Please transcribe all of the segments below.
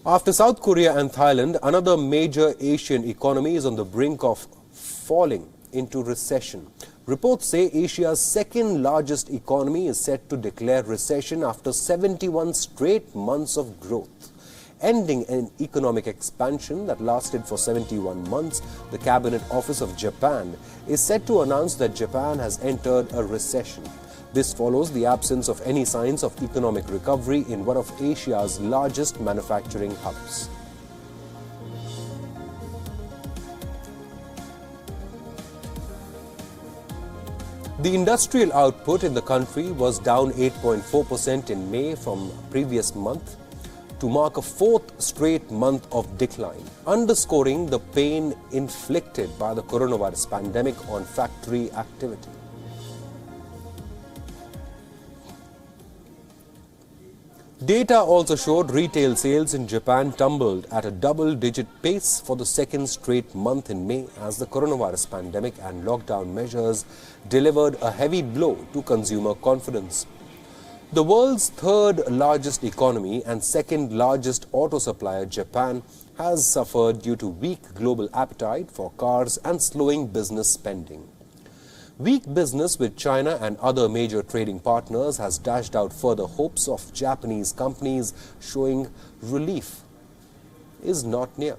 After South Korea and Thailand, another major Asian economy is on the brink of falling into recession. Reports say Asia's second largest economy is set to declare recession after 71 straight months of growth. Ending an economic expansion that lasted for 71 months, the Cabinet Office of Japan is set to announce that Japan has entered a recession. This follows the absence of any signs of economic recovery in one of Asia's largest manufacturing hubs. The industrial output in the country was down 8.4% in May from previous month to mark a fourth straight month of decline, underscoring the pain inflicted by the coronavirus pandemic on factory activity. Data also showed retail sales in Japan tumbled at a double-digit pace for the second straight month in May as the coronavirus pandemic and lockdown measures delivered a heavy blow to consumer confidence. The world's third largest economy and second largest auto supplier, Japan, has suffered due to weak global appetite for cars and slowing business spending. Weak business with China and other major trading partners has dashed out further hopes of Japanese companies, showing relief is not near.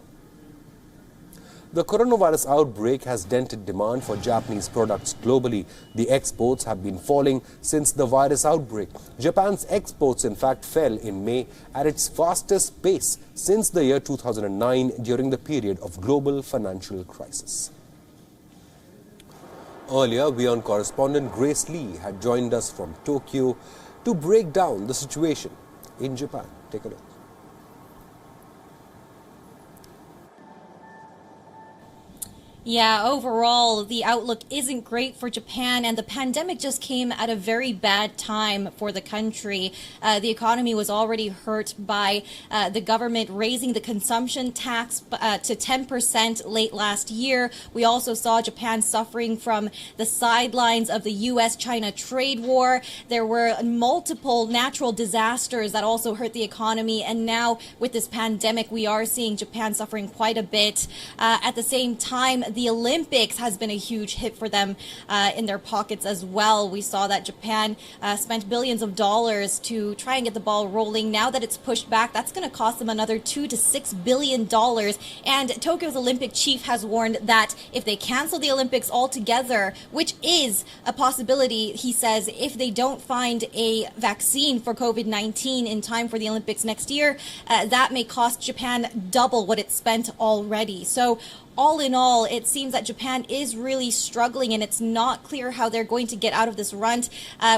The coronavirus outbreak has dented demand for Japanese products globally. The exports have been falling since the virus outbreak. Japan's exports, in fact, fell in May at its fastest pace since the year 2009 during the period of global financial crisis. Earlier, WION correspondent Grace Lee had joined us from Tokyo to break down the situation in Japan. Take a look. Yeah, overall, the outlook isn't great for Japan, and the pandemic just came at a very bad time for the country. The economy was already hurt by the government raising the consumption tax to 10% late last year. We also saw Japan suffering from the sidelines of the U.S.-China trade war. There were multiple natural disasters that also hurt the economy, and now with this pandemic, we are seeing Japan suffering quite a bit. At the same time, the Olympics has been a huge hit for them in their pockets as well. We saw that Japan spent billions of dollars to try and get the ball rolling. Now that it's pushed back, that's going to cost them another $2 to $6 billion. And Tokyo's Olympic chief has warned that if they cancel the Olympics altogether, which is a possibility, he says, if they don't find a vaccine for COVID-19 in time for the Olympics next year, that may cost Japan double what it spent already. So all in all, it seems that Japan is really struggling, and it's not clear how they're going to get out of this rut.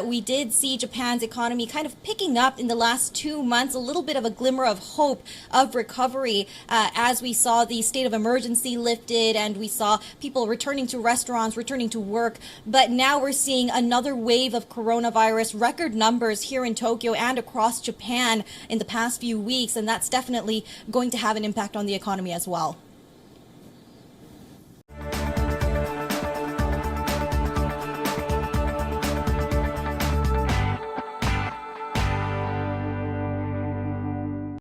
We did see Japan's economy kind of picking up in the last 2 months, a little bit of a glimmer of hope of recovery as we saw the state of emergency lifted and we saw people returning to restaurants, returning to work. But now we're seeing another wave of coronavirus, record numbers here in Tokyo and across Japan in the past few weeks, and that's definitely going to have an impact on the economy as well.